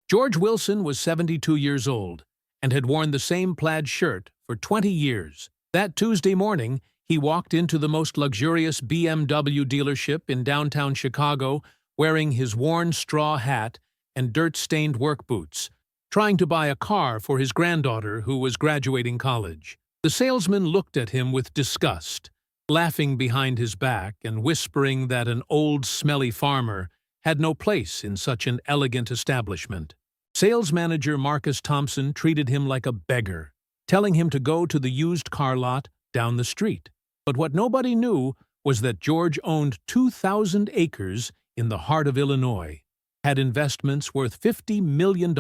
George Wilson was 72 years old and had worn the same plaid shirt for 20 years. That Tuesday morning, he walked into the most luxurious BMW dealership in downtown Chicago wearing his worn straw hat and dirt-stained work boots, trying to buy a car for his granddaughter who was graduating college. The salesman looked at him with disgust, laughing behind his back and whispering that an old, smelly farmer had no place in such an elegant establishment. Sales manager Marcus Thompson treated him like a beggar, telling him to go to the used car lot down the street. But what nobody knew was that George owned 2,000 acres in the heart of Illinois, had investments worth $50 million,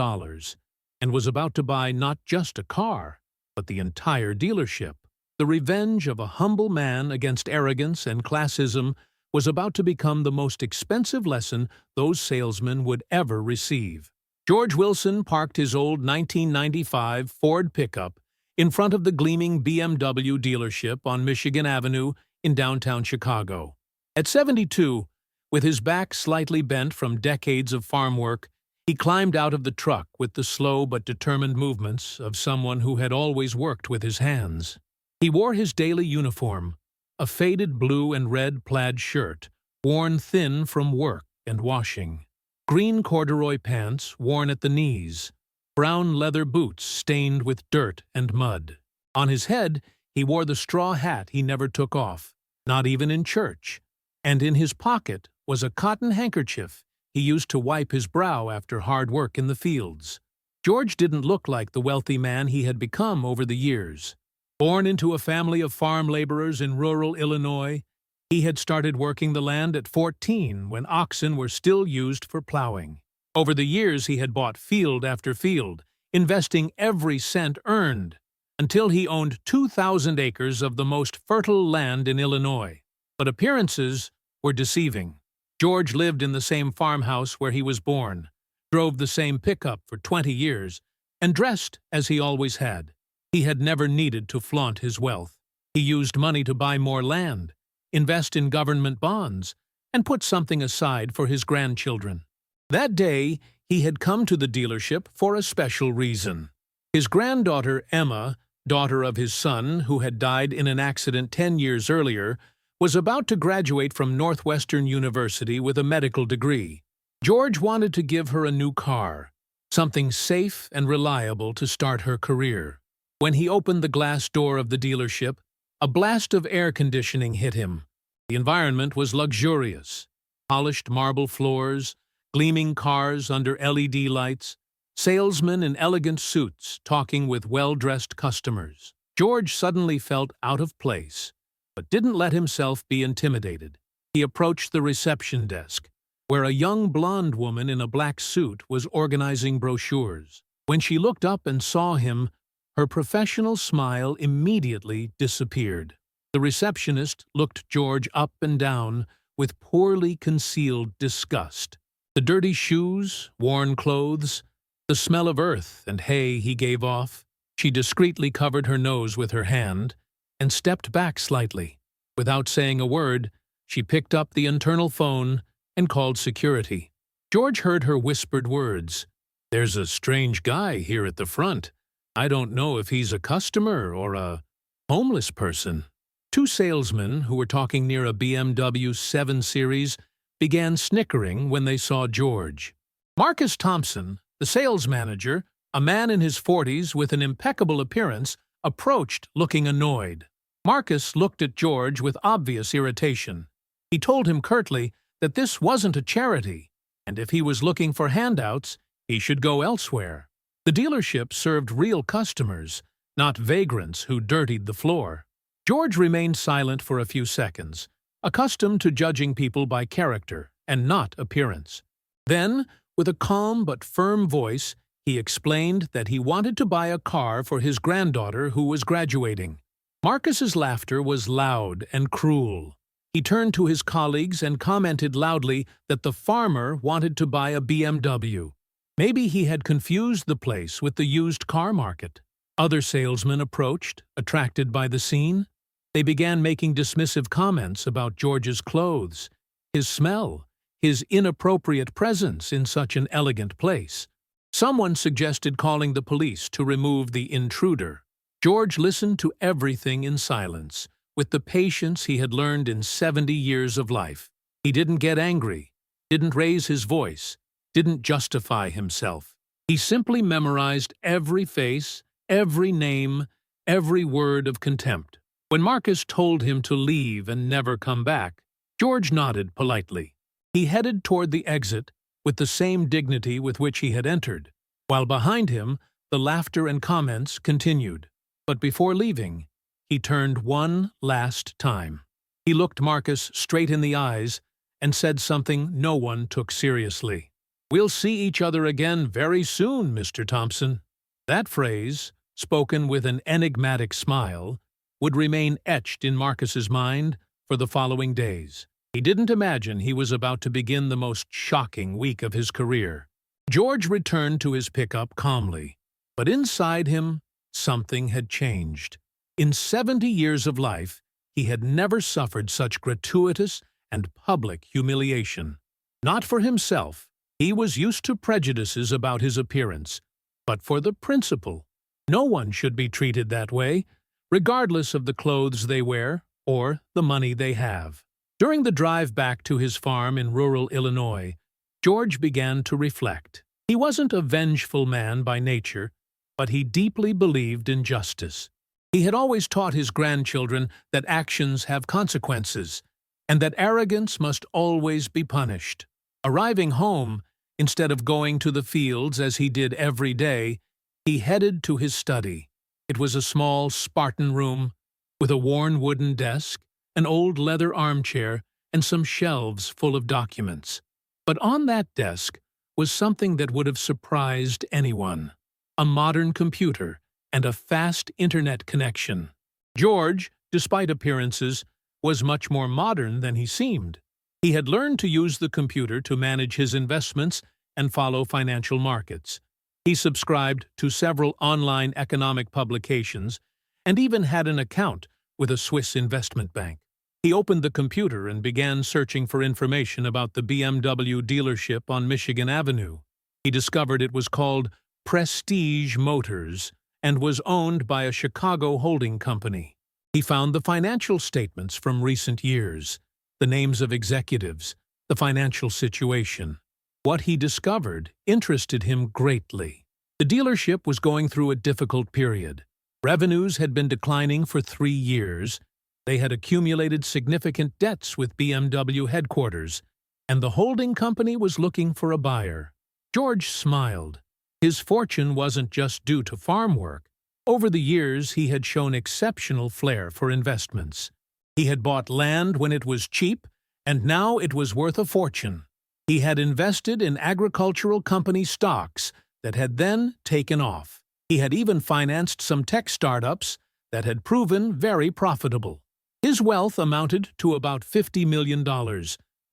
and was about to buy not just a car, but the entire dealership. The revenge of a humble man against arrogance and classism was about to become the most expensive lesson those salesmen would ever receive. George Wilson parked his old 1995 Ford pickup in front of the gleaming BMW dealership on Michigan Avenue in downtown Chicago. At 72, with his back slightly bent from decades of farm work, he climbed out of the truck with the slow but determined movements of someone who had always worked with his hands. He wore his daily uniform, a faded blue and red plaid shirt, worn thin from work and washing, green corduroy pants worn at the knees, brown leather boots stained with dirt and mud. On his head, he wore the straw hat he never took off, not even in church, and in his pocket was a cotton handkerchief he used to wipe his brow after hard work in the fields. George didn't look like the wealthy man he had become over the years. Born into a family of farm laborers in rural Illinois, he had started working the land at 14 when oxen were still used for plowing. Over the years he had bought field after field, investing every cent earned, until he owned 2,000 acres of the most fertile land in Illinois. But appearances were deceiving. George lived in the same farmhouse where he was born, drove the same pickup for 20 years, and dressed as he always had. He had never needed to flaunt his wealth. He used money to buy more land, invest in government bonds, and put something aside for his grandchildren. That day, he had come to the dealership for a special reason. His granddaughter, Emma, daughter of his son, who had died in an accident 10 years earlier, was about to graduate from Northwestern University with a medical degree. George wanted to give her a new car, something safe and reliable to start her career. When he opened the glass door of the dealership, a blast of air conditioning hit him. The environment was luxurious. Polished marble floors, gleaming cars under LED lights, salesmen in elegant suits talking with well-dressed customers. George suddenly felt out of place, but didn't let himself be intimidated. He approached the reception desk, where a young blonde woman in a black suit was organizing brochures. When she looked up and saw him, her professional smile immediately disappeared. The receptionist looked George up and down with poorly concealed disgust. The dirty shoes, worn clothes, the smell of earth and hay he gave off. She discreetly covered her nose with her hand and stepped back slightly. Without saying a word, she picked up the internal phone and called security. George heard her whispered words. "There's a strange guy here at the front. I don't know if he's a customer or a homeless person." Two salesmen who were talking near a BMW 7 Series began snickering when they saw George. Marcus Thompson, the sales manager, a man in his 40s with an impeccable appearance, approached looking annoyed. Marcus looked at George with obvious irritation. He told him curtly that this wasn't a charity, and if he was looking for handouts, he should go elsewhere. The dealership served real customers, not vagrants who dirtied the floor. George remained silent for a few seconds, accustomed to judging people by character and not appearance. Then, with a calm but firm voice, he explained that he wanted to buy a car for his granddaughter who was graduating. Marcus's laughter was loud and cruel. He turned to his colleagues and commented loudly that the farmer wanted to buy a BMW. Maybe he had confused the place with the used car market. Other salesmen approached, attracted by the scene. They began making dismissive comments about George's clothes, his smell, his inappropriate presence in such an elegant place. Someone suggested calling the police to remove the intruder. George listened to everything in silence, with the patience he had learned in 70 years of life. He didn't get angry, didn't raise his voice, didn't justify himself. He simply memorized every face, every name, every word of contempt. When Marcus told him to leave and never come back, George nodded politely. He headed toward the exit with the same dignity with which he had entered, while behind him the laughter and comments continued. But before leaving, he turned one last time. He looked Marcus straight in the eyes and said something no one took seriously. "We'll see each other again very soon, Mr. Thompson." That phrase, spoken with an enigmatic smile, would remain etched in Marcus's mind for the following days. He didn't imagine he was about to begin the most shocking week of his career. George returned to his pickup calmly, but inside him, something had changed. In 70 years of life, he had never suffered such gratuitous and public humiliation. Not for himself, he was used to prejudices about his appearance, but for the principle. No one should be treated that way, regardless of the clothes they wear or the money they have. During the drive back to his farm in rural Illinois, George began to reflect. He wasn't a vengeful man by nature, but he deeply believed in justice. He had always taught his grandchildren that actions have consequences, and that arrogance must always be punished. Arriving home, instead of going to the fields as he did every day, he headed to his study. It was a small, Spartan room, with a worn wooden desk, an old leather armchair, and some shelves full of documents. But on that desk was something that would have surprised anyone: a modern computer and a fast internet connection. George, despite appearances, was much more modern than he seemed. He had learned to use the computer to manage his investments and follow financial markets. He subscribed to several online economic publications and even had an account with a Swiss investment bank. He opened the computer and began searching for information about the BMW dealership on Michigan Avenue. He discovered it was called Prestige Motors and was owned by a Chicago holding company. He found the financial statements from recent years, the names of executives, the financial situation. What he discovered interested him greatly. The dealership was going through a difficult period. Revenues had been declining for 3 years. They had accumulated significant debts with BMW headquarters, and the holding company was looking for a buyer. George smiled. His fortune wasn't just due to farm work. Over the years, he had shown exceptional flair for investments. He had bought land when it was cheap, and now it was worth a fortune. He had invested in agricultural company stocks that had then taken off. He had even financed some tech startups that had proven very profitable. His wealth amounted to about $50 million,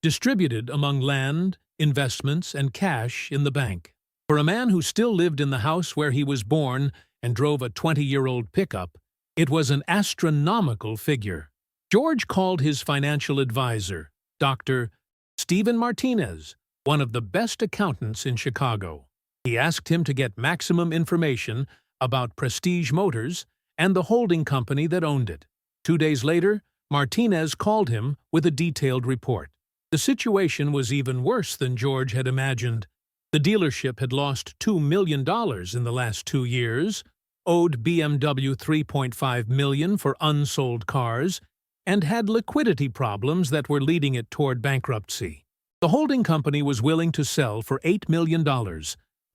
distributed among land, investments, and cash in the bank. For a man who still lived in the house where he was born and drove a 20-year-old pickup, it was an astronomical figure. George called his financial advisor, Dr. Stephen Martinez, one of the best accountants in Chicago. He asked him to get maximum information about Prestige Motors and the holding company that owned it. 2 days later, Martinez called him with a detailed report. The situation was even worse than George had imagined. The dealership had lost $2 million in the last 2 years, owed BMW $3.5 million for unsold cars, and had liquidity problems that were leading it toward bankruptcy. The holding company was willing to sell for $8 million,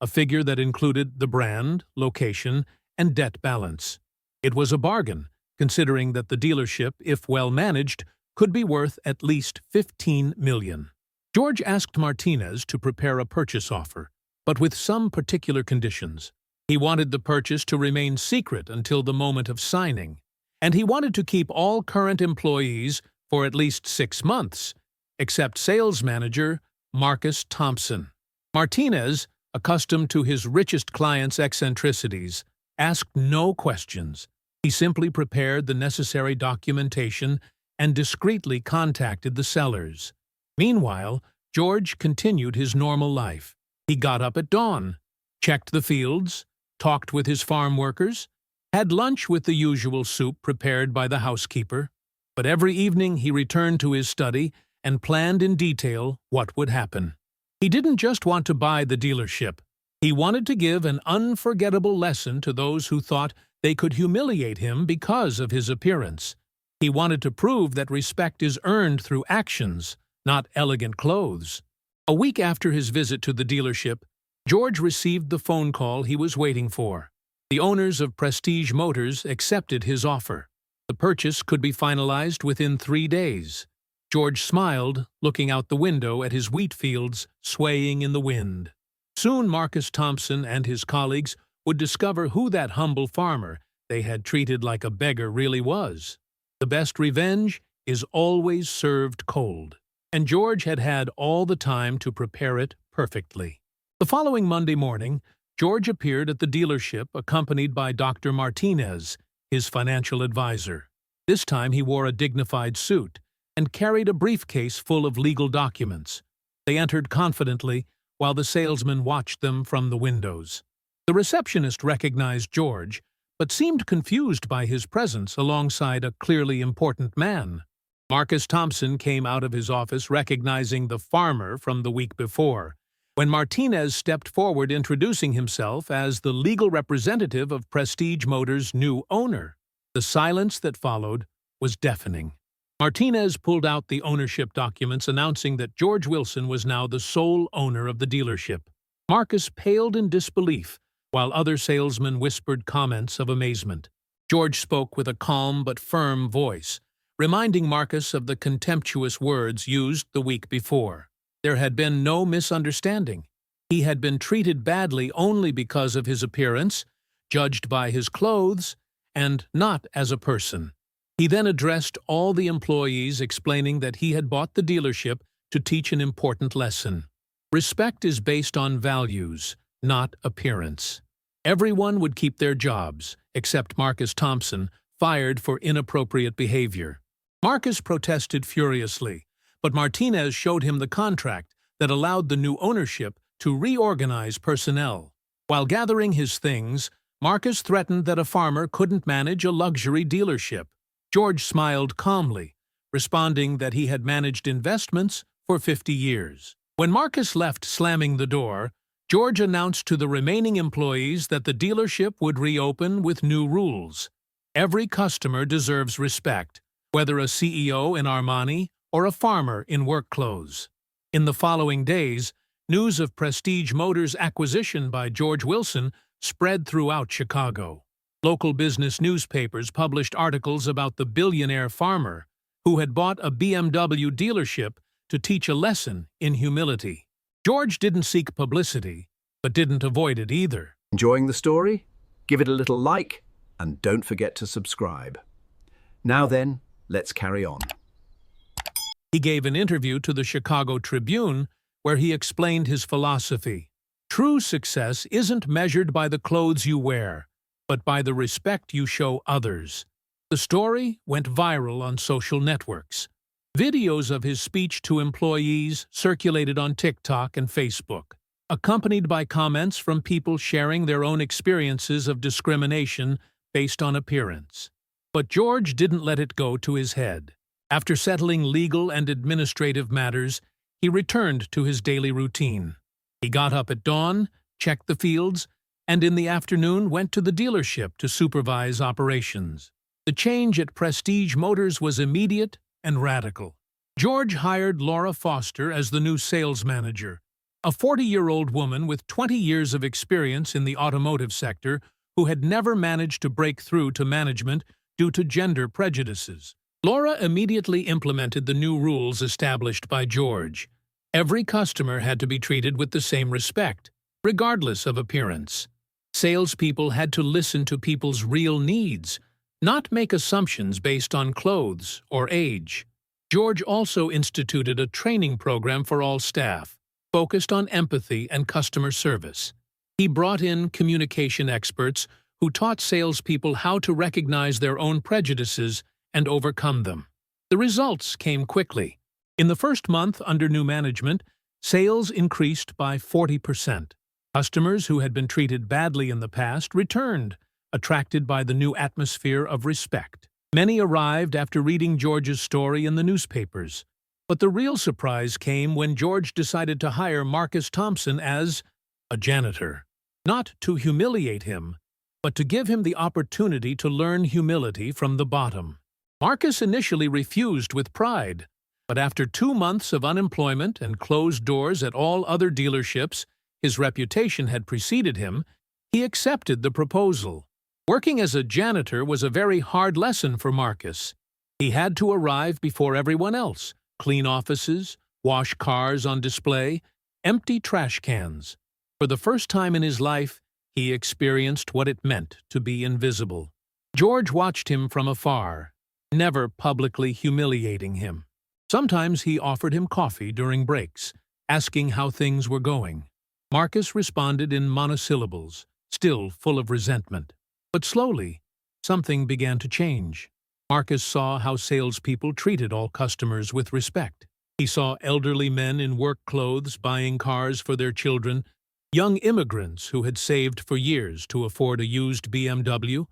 a figure that included the brand, location, and debt balance. It was a bargain, considering that the dealership, if well managed, could be worth at least $15 million. George asked Martinez to prepare a purchase offer, but with some particular conditions. He wanted the purchase to remain secret until the moment of signing, and he wanted to keep all current employees for at least 6 months, except sales manager Marcus Thompson. Martinez, accustomed to his richest clients' eccentricities, asked no questions. He simply prepared the necessary documentation and discreetly contacted the sellers. Meanwhile, George continued his normal life. He got up at dawn, checked the fields, talked with his farm workers, had lunch with the usual soup prepared by the housekeeper. But every evening he returned to his study and planned in detail what would happen. He didn't just want to buy the dealership. He wanted to give an unforgettable lesson to those who thought they could humiliate him because of his appearance. He wanted to prove that respect is earned through actions, not elegant clothes. A week after his visit to the dealership, George received the phone call he was waiting for. The owners of Prestige Motors accepted his offer. The purchase could be finalized within 3 days. George smiled, looking out the window at his wheat fields swaying in the wind. Soon Marcus Thompson and his colleagues would discover who that humble farmer they had treated like a beggar really was. The best revenge is always served cold, and George had had all the time to prepare it perfectly. The following Monday morning, George appeared at the dealership accompanied by Dr. Martinez, his financial advisor. This time he wore a dignified suit and carried a briefcase full of legal documents. They entered confidently while the salesman watched them from the windows. The receptionist recognized George, but seemed confused by his presence alongside a clearly important man. Marcus Thompson came out of his office recognizing the farmer from the week before, when Martinez stepped forward introducing himself as the legal representative of Prestige Motors' new owner. The silence that followed was deafening. Martinez pulled out the ownership documents announcing that George Wilson was now the sole owner of the dealership. Marcus paled in disbelief, while other salesmen whispered comments of amazement. George spoke with a calm but firm voice, reminding Marcus of the contemptuous words used the week before. There had been no misunderstanding. He had been treated badly only because of his appearance, judged by his clothes, and not as a person. He then addressed all the employees, explaining that he had bought the dealership to teach an important lesson. Respect is based on values, not appearance. Everyone would keep their jobs, except Marcus Thompson, fired for inappropriate behavior. Marcus protested furiously, but Martinez showed him the contract that allowed the new ownership to reorganize personnel. While gathering his things, Marcus threatened that a farmer couldn't manage a luxury dealership. George smiled calmly, responding that he had managed investments for 50 years. When Marcus left slamming the door, George announced to the remaining employees that the dealership would reopen with new rules. Every customer deserves respect, whether a CEO in Armani or a farmer in work clothes. In the following days, news of Prestige Motors' acquisition by George Wilson spread throughout Chicago. Local business newspapers published articles about the billionaire farmer who had bought a BMW dealership to teach a lesson in humility. George didn't seek publicity, but didn't avoid it either. Enjoying the story? Give it a little like, and don't forget to subscribe. Now then, let's carry on. He gave an interview to the Chicago Tribune where he explained his philosophy. True success isn't measured by the clothes you wear, but by the respect you show others. The story went viral on social networks. Videos of his speech to employees circulated on TikTok and Facebook, accompanied by comments from people sharing their own experiences of discrimination based on appearance. But George didn't let it go to his head. After settling legal and administrative matters, he returned to his daily routine. He got up at dawn, checked the fields, and in the afternoon went to the dealership to supervise operations. The change at Prestige Motors was immediate and radical. George hired Laura Foster as the new sales manager, a 40-year-old woman with 20 years of experience in the automotive sector who had never managed to break through to management due to gender prejudices. Laura immediately implemented the new rules established by George. Every customer had to be treated with the same respect, regardless of appearance. Salespeople had to listen to people's real needs, not make assumptions based on clothes or age. George also instituted a training program for all staff, focused on empathy and customer service. He brought in communication experts who taught salespeople how to recognize their own prejudices and overcome them. The results came quickly. In the first month under new management, sales increased by 40%. Customers who had been treated badly in the past returned, attracted by the new atmosphere of respect. Many arrived after reading George's story in the newspapers. But the real surprise came when George decided to hire Marcus Thompson as a janitor. Not to humiliate him, but to give him the opportunity to learn humility from the bottom. Marcus initially refused with pride, but after 2 months of unemployment and closed doors at all other dealerships his reputation had preceded him, he accepted the proposal. Working as a janitor was a very hard lesson for Marcus. He had to arrive before everyone else, clean offices, wash cars on display, empty trash cans. For the first time in his life, he experienced what it meant to be invisible. George watched him from afar, never publicly humiliating him. Sometimes he offered him coffee during breaks, asking how things were going. Marcus responded in monosyllables, still full of resentment. But slowly, something began to change. Marcus saw how salespeople treated all customers with respect. He saw elderly men in work clothes buying cars for their children, young immigrants who had saved for years to afford a used BMW,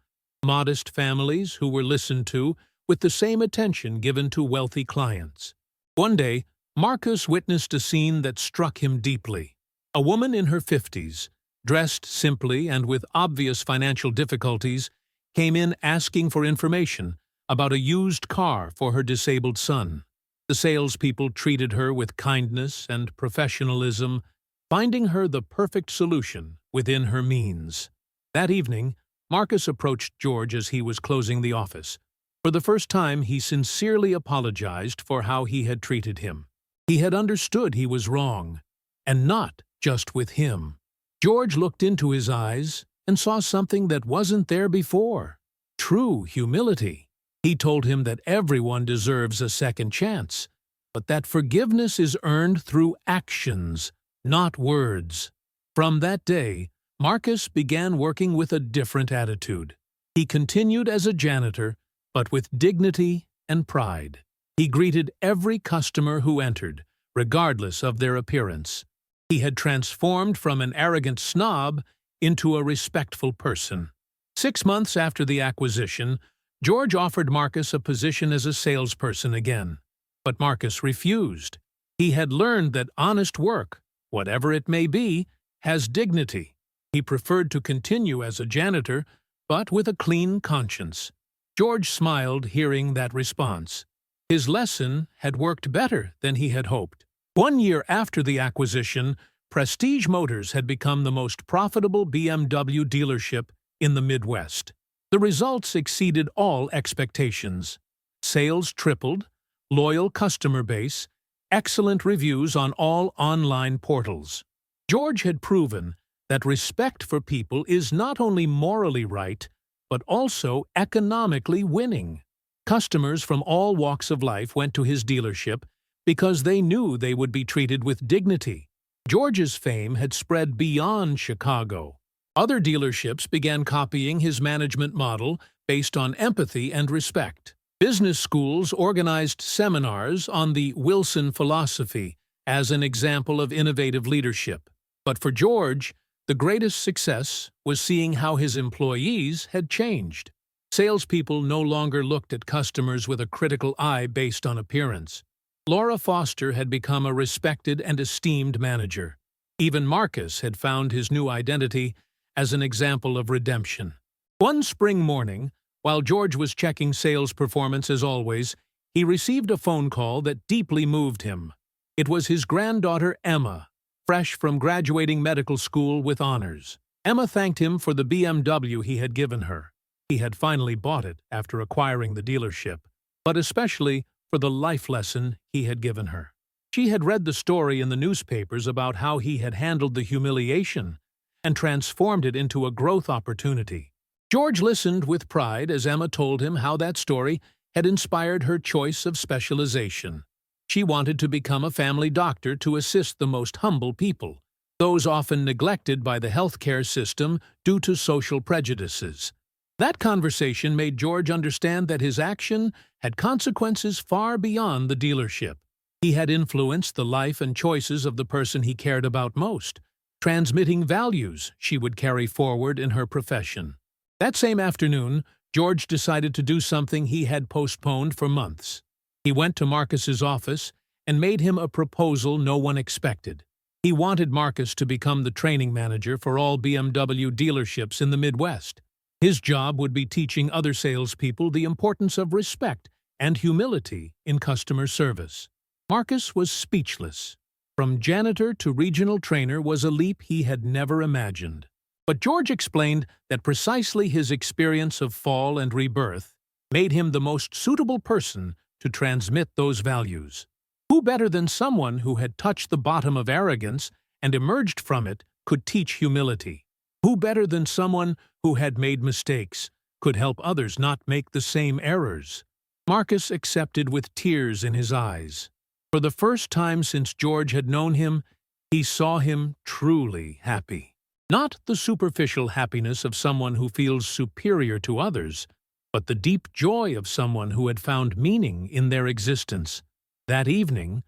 modest families who were listened to with the same attention given to wealthy clients. One day, Marcus witnessed a scene that struck him deeply. A woman in her 50s, dressed simply and with obvious financial difficulties, came in asking for information about a used car for her disabled son. The salespeople treated her with kindness and professionalism, finding her the perfect solution within her means. That evening, Marcus approached George as he was closing the office. For the first time, he sincerely apologized for how he had treated him. He had understood he was wrong, and not just with him. George looked into his eyes and saw something that wasn't there before: true humility. He told him that everyone deserves a second chance, but that forgiveness is earned through actions, not words. From that day, Marcus began working with a different attitude. He continued as a janitor, but with dignity and pride. He greeted every customer who entered, regardless of their appearance. He had transformed from an arrogant snob into a respectful person. 6 months after the acquisition, George offered Marcus a position as a salesperson again. But Marcus refused. He had learned that honest work, whatever it may be, has dignity. He preferred to continue as a janitor, but with a clean conscience. George smiled hearing that response. His lesson had worked better than he had hoped. 1 year after the acquisition, Prestige Motors had become the most profitable BMW dealership in the Midwest. The results exceeded all expectations. Sales tripled, loyal customer base, excellent reviews on all online portals. George had proven that respect for people is not only morally right, but also economically winning. Customers from all walks of life went to his dealership because they knew they would be treated with dignity. George's fame had spread beyond Chicago. Other dealerships began copying his management model based on empathy and respect. Business schools organized seminars on the Wilson philosophy as an example of innovative leadership. But for George, the greatest success was seeing how his employees had changed. Salespeople no longer looked at customers with a critical eye based on appearance. Laura Foster had become a respected and esteemed manager. Even Marcus had found his new identity as an example of redemption. One spring morning, while George was checking sales performance as always, he received a phone call that deeply moved him. It was his granddaughter, Emma, fresh from graduating medical school with honors. Emma thanked him for the BMW he had given her. He had finally bought it after acquiring the dealership, but especially for the life lesson he had given her. She had read the story in the newspapers about how he had handled the humiliation and transformed it into a growth opportunity. George listened with pride as Emma told him how that story had inspired her choice of specialization. She wanted to become a family doctor to assist the most humble people, those often neglected by the healthcare system due to social prejudices. That conversation made George understand that his action had consequences far beyond the dealership. He had influenced the life and choices of the person he cared about most, transmitting values she would carry forward in her profession. That same afternoon, George decided to do something he had postponed for months. He went to Marcus's office and made him a proposal no one expected. He wanted Marcus to become the training manager for all BMW dealerships in the Midwest. His job would be teaching other salespeople the importance of respect and humility in customer service. Marcus was speechless. From janitor to regional trainer was a leap he had never imagined. But George explained that precisely his experience of fall and rebirth made him the most suitable person to transmit those values. Who better than someone who had touched the bottom of arrogance and emerged from it could teach humility? Who better than someone who had made mistakes could help others not make the same errors? Marcus accepted with tears in his eyes. For the first time since George had known him, he saw him truly happy. Not the superficial happiness of someone who feels superior to others, but the deep joy of someone who had found meaning in their existence. That evening,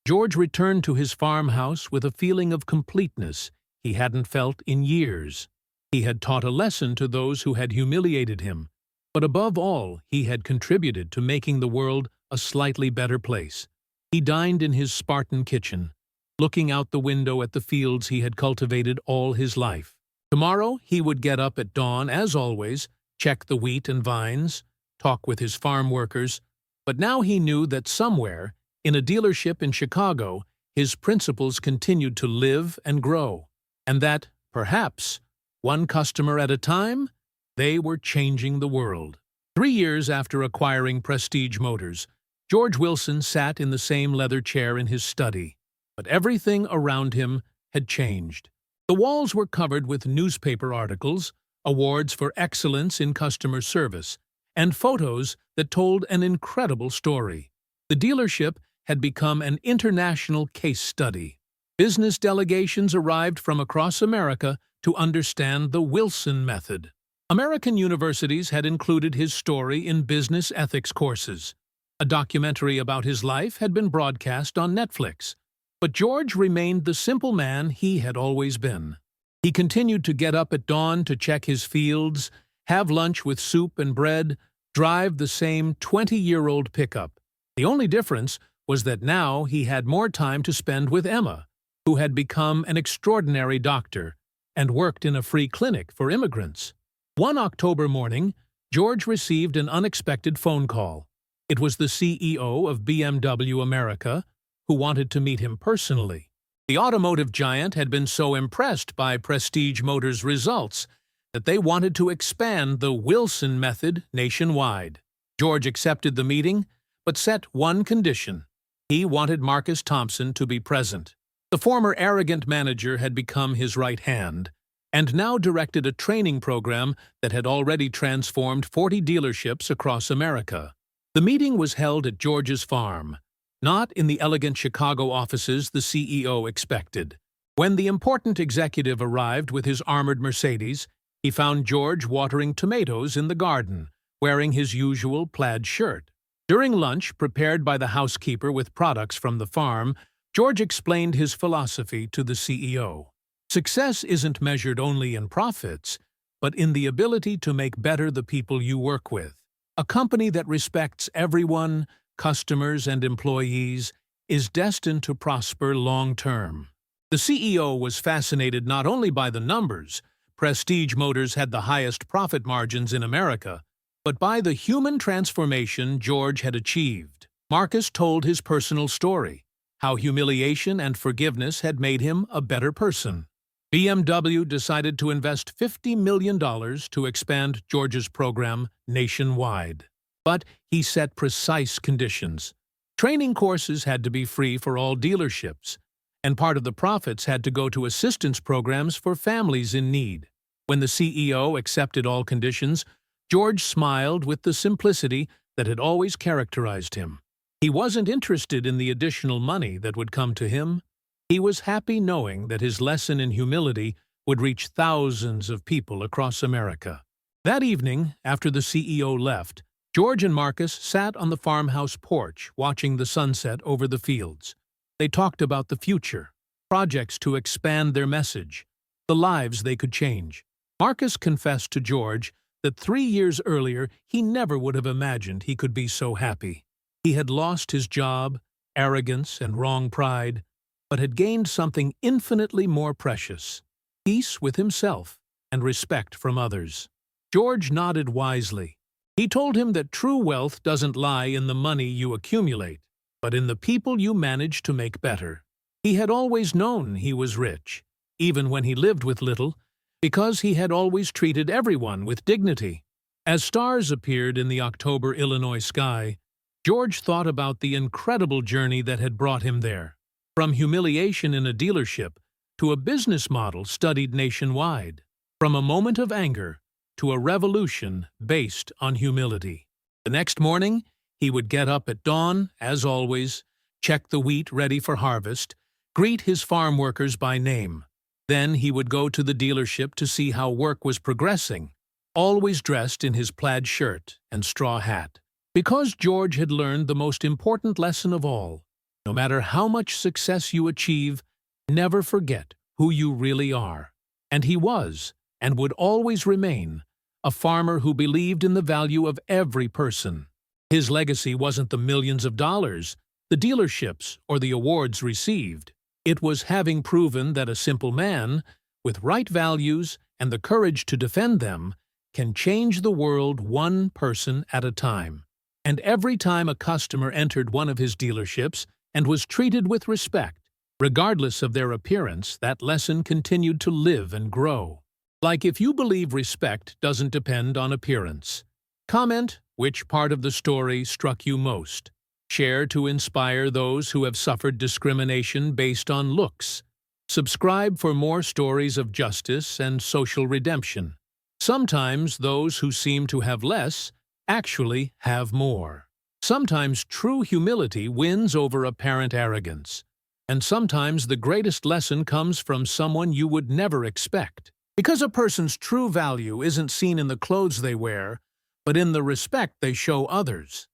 George returned to his farmhouse with a feeling of completeness he hadn't felt in years. He had taught a lesson to those who had humiliated him, but above all, he had contributed to making the world a slightly better place. He dined in his Spartan kitchen, looking out the window at the fields he had cultivated all his life. Tomorrow he would get up at dawn, as always, check the wheat and vines, talk with his farm workers, but now he knew that somewhere, in a dealership in Chicago, his principles continued to live and grow, and that, perhaps, one customer at a time, they were changing the world. 3 years after acquiring Prestige Motors, George Wilson sat in the same leather chair in his study, but everything around him had changed. The walls were covered with newspaper articles, awards for excellence in customer service, and photos that told an incredible story. The dealership had become an international case study. Business delegations arrived from across America to understand the Wilson method. American universities had included his story in business ethics courses. A documentary about his life had been broadcast on Netflix. But George remained the simple man he had always been. He continued to get up at dawn to check his fields, have lunch with soup and bread, drive the same 20-year-old pickup. The only difference was that now he had more time to spend with Emma, who had become an extraordinary doctor and worked in a free clinic for immigrants. One October morning, George received an unexpected phone call. It was the CEO of BMW America, who wanted to meet him personally. The automotive giant had been so impressed by Prestige Motors' results that they wanted to expand the Wilson method nationwide. George accepted the meeting, but set one condition. He wanted Marcus Thompson to be present. The former arrogant manager had become his right hand, and now directed a training program that had already transformed 40 dealerships across America. The meeting was held at George's farm, not in the elegant Chicago offices the CEO expected. When the important executive arrived with his armored Mercedes, he found George watering tomatoes in the garden, wearing his usual plaid shirt. During lunch, prepared by the housekeeper with products from the farm, George explained his philosophy to the CEO. Success isn't measured only in profits, but in the ability to make better the people you work with. A company that respects everyone, customers and employees, is destined to prosper long-term. The CEO was fascinated not only by the numbers — Prestige Motors had the highest profit margins in America — but by the human transformation George had achieved. Marcus told his personal story, how humiliation and forgiveness had made him a better person. BMW decided to invest $50 million to expand George's program nationwide. But he set precise conditions. Training courses had to be free for all dealerships, and part of the profits had to go to assistance programs for families in need. When the CEO accepted all conditions, George smiled with the simplicity that had always characterized him. He wasn't interested in the additional money that would come to him. He was happy knowing that his lesson in humility would reach thousands of people across America. That evening, after the CEO left, George and Marcus sat on the farmhouse porch watching the sunset over the fields. They talked about the future. projects to expand their message, the lives they could change. Marcus confessed to George that 3 years earlier he never would have imagined he could be so happy. He had lost his job, arrogance, and wrong pride, but had gained something infinitely more precious: peace with himself and respect from others. George nodded wisely. He told him that true wealth doesn't lie in the money you accumulate, but in the people you manage to make better. He had always known he was rich, even when he lived with little, because he had always treated everyone with dignity. As stars appeared in the October Illinois sky, George thought about the incredible journey that had brought him there. From humiliation in a dealership to a business model studied nationwide. From a moment of anger to a revolution based on humility. The next morning, he would get up at dawn, as always, check the wheat ready for harvest, greet his farm workers by name. Then he would go to the dealership to see how work was progressing, always dressed in his plaid shirt and straw hat. Because George had learned the most important lesson of all: no matter how much success you achieve, never forget who you really are. And he was, and would always remain, a farmer who believed in the value of every person. His legacy wasn't the millions of dollars, the dealerships, or the awards received. It was having proven that a simple man, with right values and the courage to defend them, can change the world one person at a time. And every time a customer entered one of his dealerships and was treated with respect, regardless of their appearance, that lesson continued to live and grow. Like, if you believe respect doesn't depend on appearance. Comment which part of the story struck you most. Share to inspire those who have suffered discrimination based on looks. Subscribe for more stories of justice and social redemption. Sometimes those who seem to have less actually have more. Sometimes true humility wins over apparent arrogance. And sometimes the greatest lesson comes from someone you would never expect. Because a person's true value isn't seen in the clothes they wear, but in the respect they show others.